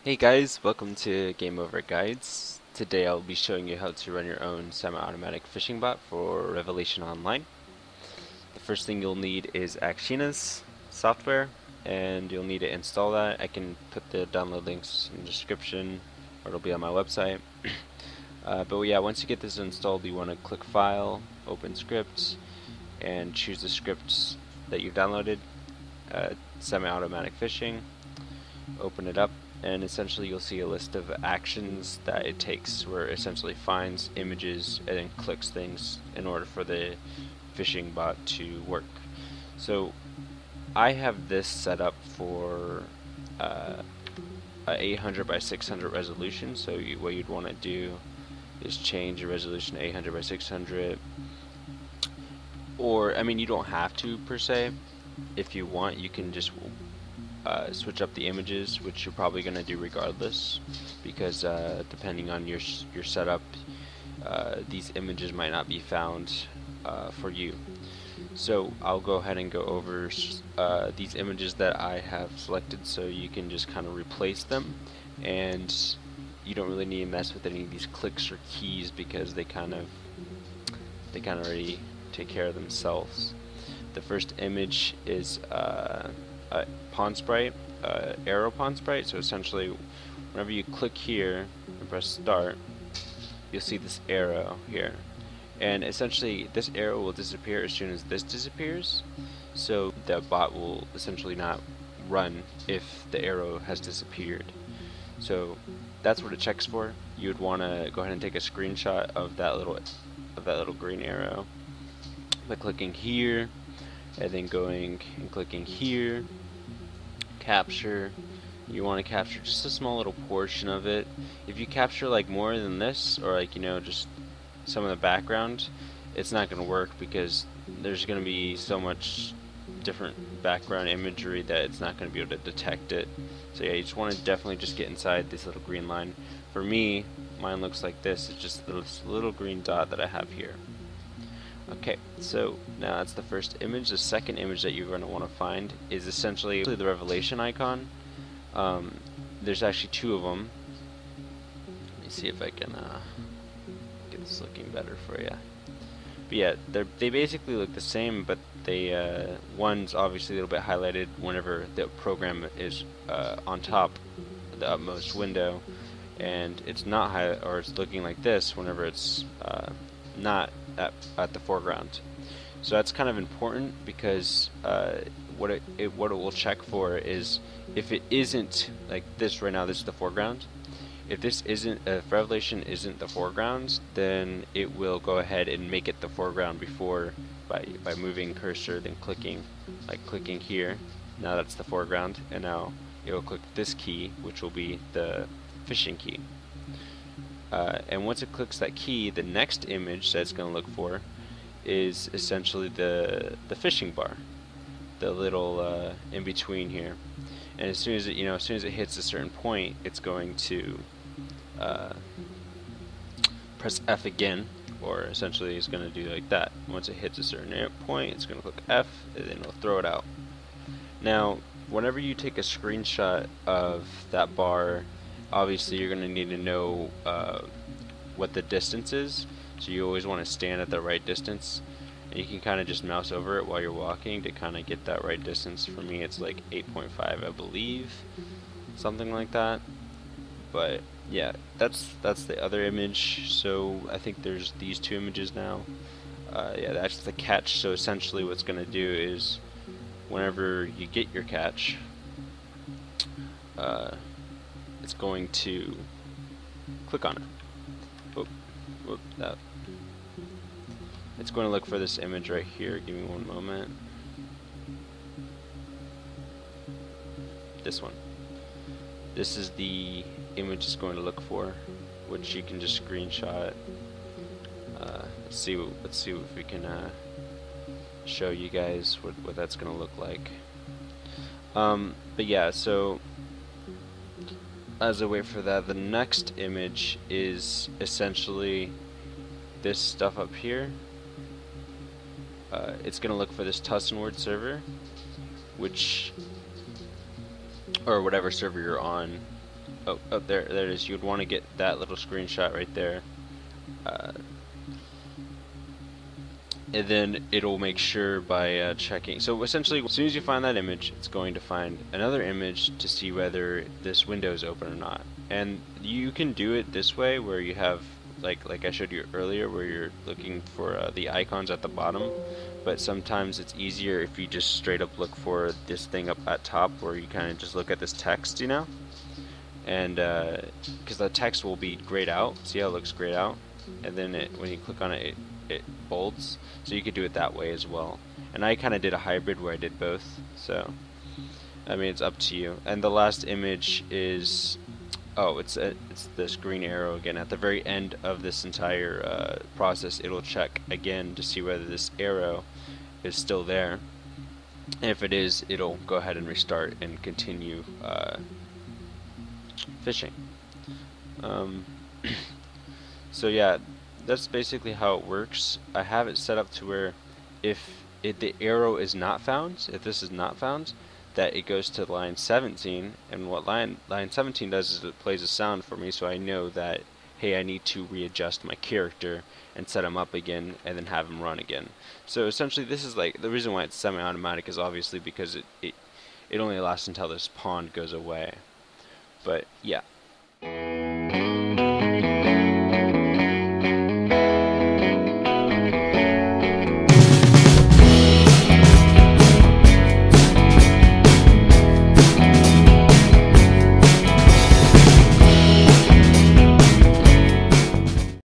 Hey guys, welcome to Game Over Guides. Today I'll be showing you how to run your own semi-automatic fishing bot for Revelation Online. The first thing you'll need is Actiona's software, and you'll need to install that. I can put the download links in the description, or it'll be on my website. But yeah, once you get this installed, you want to click File, Open Scripts, and choose the scripts that you've downloaded. Semi-automatic fishing. Open it up, and essentially you'll see a list of actions that it takes, where it essentially finds images and then clicks things in order for the fishing bot to work. So I have this set up for a 800 by 600 resolution. So what you'd want to do is change your resolution to 800 by 600, or I mean, you don't have to per se. If you want, you can just switch up the images, which you're probably going to do regardless, because depending on your setup, these images might not be found for you. So I'll go ahead and go over these images that I have selected, so you can just kind of replace them, and you don't really need to mess with any of these clicks or keys, because they kind of already take care of themselves. The first image is a pond sprite, arrow pond sprite. So essentially, whenever you click here and press start, you'll see this arrow here, and essentially this arrow will disappear as soon as this disappears. So the bot will essentially not run if the arrow has disappeared. So that's what it checks for. You would want to go ahead and take a screenshot of that little green arrow by clicking here, and then going and clicking here, capture. You want to capture just a small little portion of it. If you capture like more than this, or like, you know, just some of the background, it's not going to work, because there's going to be so much different background imagery that it's not going to be able to detect it. So yeah, you just want to definitely just get inside this little green line. For me, mine looks like this. It's just this little green dot that I have here. Okay, so now that's the first image. The second image that you're going to want to find is essentially the Revelation icon. There's actually two of them. Let me see if I can get this looking better for you. But yeah, they basically look the same, but they one's obviously a little bit highlighted whenever the program is on top of the upmost window, and it's not or it's looking like this whenever it's not at the foreground. So that's kind of important, because what it will check for is, if it isn't like this right now, this is the foreground. If this isn't, if Revelation isn't the foreground, then it will go ahead and make it the foreground before, by moving cursor, then clicking here. Now that's the foreground, and now it will click this key, which will be the fishing key. And once it clicks that key, the next image that it's going to look for is essentially the fishing bar, the little in between here. And as soon as it hits a certain point, it's going to press F again, or essentially it's going to do like that. Once it hits a certain point, it's going to click F, and then it'll throw it out. Now, whenever you take a screenshot of that bar, obviously you're going to need to know what the distance is. So you always want to stand at the right distance, and you can kind of just mouse over it while you're walking to kind of get that right distance. For me, it's like 8.5, I believe, something like that. But yeah, that's the other image. So I think there's these two images now. Yeah, that's the catch. So essentially what's going to do is, whenever you get your catch, it's going to click on it. It's going to look for this image right here. Give me one moment. This one. This is the image it's going to look for, which you can just screenshot. Let's see if we can show you guys what that's going to look like. But yeah, so as I wait for that, the next image is essentially this stuff up here. It's going to look for this Tussenword server, which, or whatever server you're on. Oh, there it is. You'd want to get that little screenshot right there. And then it'll make sure by checking. So essentially, as soon as you find that image, it's going to find another image to see whether this window is open or not. And you can do it this way, where you have, like I showed you earlier, where you're looking for the icons at the bottom. But sometimes it's easier if you just straight up look for this thing up at top, where you kind of just look at this text, you know? And because the text will be grayed out. See how it looks grayed out? And then when you click on it, it bolds. So you could do it that way as well. And I kind of did a hybrid where I did both. So I mean, it's up to you. And the last image is, oh, it's this green arrow again. At the very end of this entire process, it'll check again to see whether this arrow is still there. And if it is, it'll go ahead and restart and continue fishing. So yeah, that's basically how it works. I have it set up to where if the arrow is not found, if this is not found, that it goes to line 17, and what line 17 does is it plays a sound for me, so I know that, hey, I need to readjust my character and set him up again and then have him run again. So essentially this is like, the reason why it's semi-automatic is obviously because it only lasts until this pond goes away. But yeah,